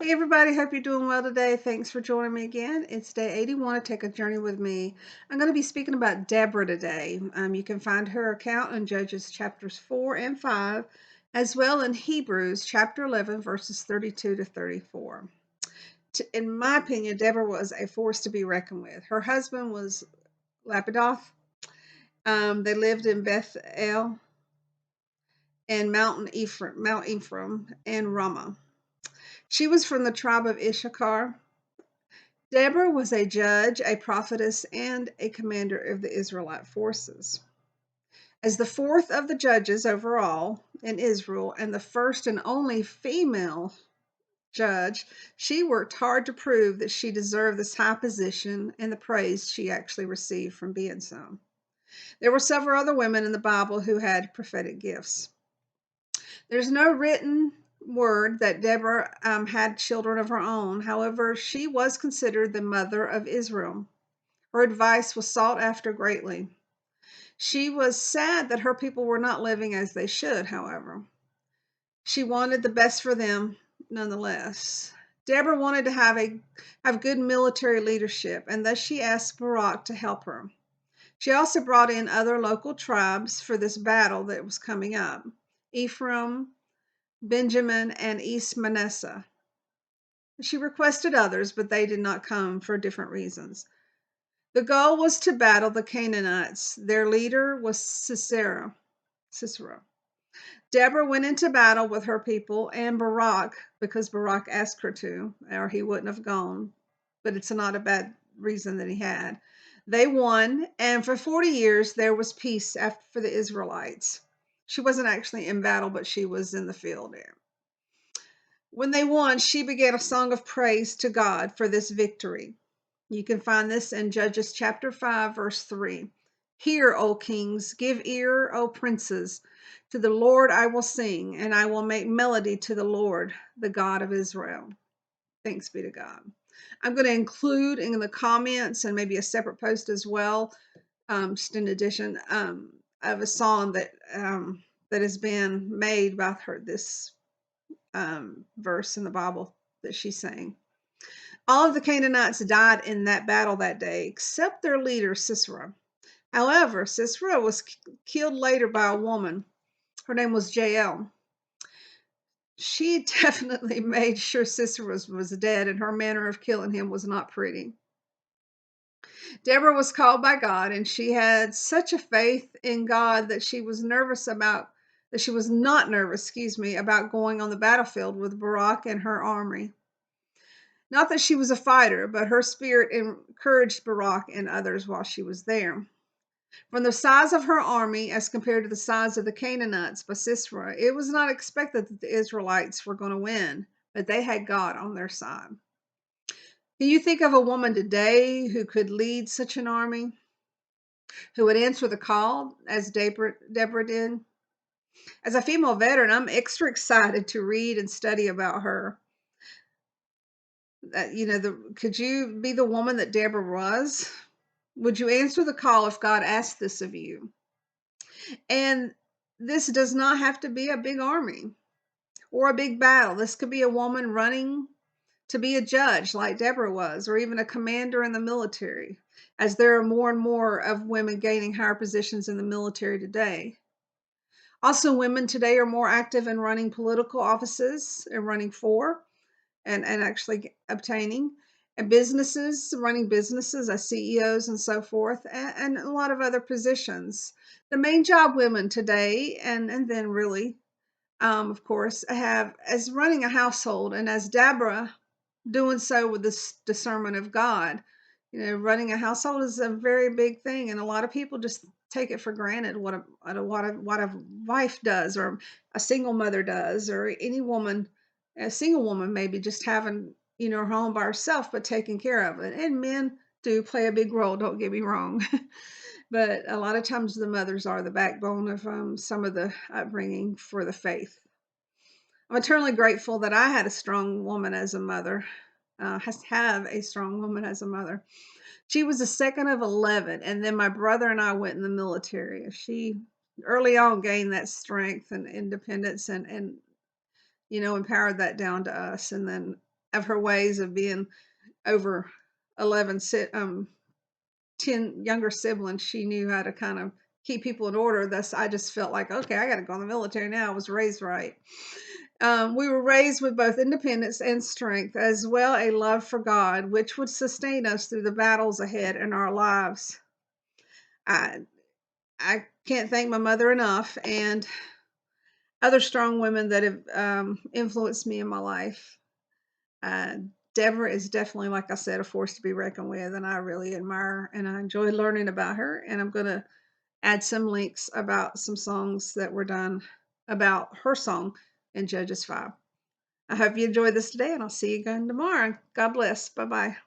Hey everybody, hope you're doing well today. Thanks for joining me again. It's day 81 to Take a Journey with Me. I'm going to be speaking about Deborah today. You can find her account in Judges chapters 4 and 5, as well in Hebrews chapter 11, verses 32 to 34. In my opinion, Deborah was a force to be reckoned with. Her husband was Lapidoth. They lived in Bethel and Mount Ephraim and Ramah. She was from the tribe of Issachar. Deborah was a judge, a prophetess, and a commander of the Israelite forces. As the fourth of the judges overall in Israel and the first and only female judge, she worked hard to prove that she deserved this high position and the praise she actually received from being so. There were several other women in the Bible who had prophetic gifts. There's no written word that Deborah had children of her own. However, she was considered the mother of Israel. Her advice was sought after greatly. She was sad that her people were not living as they should, however. She wanted the best for them nonetheless. Deborah wanted to have good military leadership, and thus she asked Barak to help her. She also brought in other local tribes for this battle that was coming up: Ephraim, Benjamin, and East Manasseh. She requested others, but they did not come for different reasons. The goal was to battle the Canaanites. Their leader was Sisera. Deborah went into battle with her people and Barak, because Barak asked her to, or he wouldn't have gone, but it's not a bad reason that he had. They won, and for 40 years there was peace for the Israelites. She wasn't actually in battle, but she was in the field there. When they won, she began a song of praise to God for this victory. You can find this in Judges chapter 5, verse 3. Hear, O kings, give ear, O princes. To the Lord I will sing, and I will make melody to the Lord, the God of Israel. Thanks be to God. I'm going to include in the comments and maybe a separate post as well, just in addition, of a song that has been made by her, this verse in the Bible that she sang. All of the Canaanites died in that battle that day, except their leader, Sisera. However, Sisera was killed later by a woman. Her name was Jael. She definitely made sure Sisera was dead, and her manner of killing him was not pretty. Deborah was called by God, and she had such a faith in God that she was not nervous, about going on the battlefield with Barak and her army. Not that she was a fighter, but her spirit encouraged Barak and others while she was there. From the size of her army as compared to the size of the Canaanites by Sisera, it was not expected that the Israelites were going to win, but they had God on their side. Can you think of a woman today who could lead such an army, who would answer the call as Deborah did? As a female veteran, I'm extra excited to read and study about her. Could you be the woman that Deborah was? Would you answer the call if God asked this of you? And this does not have to be a big army or a big battle. This could be a woman running to be a judge like Deborah was, or even a commander in the military, as there are more and more of women gaining higher positions in the military today. Also, women today are more active in running political offices and running for and actually obtaining, and running businesses as CEOs and so forth, and a lot of other positions. The main job women today, and then really, of course, have as running a household, and as Deborah, doing so with this discernment of God. Running a household is a very big thing, and a lot of people just take it for granted what a wife does, or a single mother does, or any woman, a single woman maybe just having her home by herself, but taking care of it. And men do play a big role. Don't get me wrong, but a lot of times the mothers are the backbone of some of the upbringing for the faith. I'm eternally grateful that I had a strong woman as a mother. Have a strong woman as a mother. She was the second of 11, and then my brother and I went in the military. She early on gained that strength and independence, and empowered that down to us. And then of her ways of being over 11 10 younger siblings. She knew how to kind of keep people in order. Thus, I just felt like, okay, I got to go in the military now. I was raised right. We were raised with both independence and strength, as well a love for God, which would sustain us through the battles ahead in our lives. I I can't thank my mother enough, and other strong women that have influenced me in my life. Uh, Deborah is definitely, like I said, a force to be reckoned with, and I really admire and I enjoy learning about her. And I'm going to add some links about some songs that were done about her song in Judges 5. I hope you enjoyed this today, and I'll see you again tomorrow. God bless. Bye bye.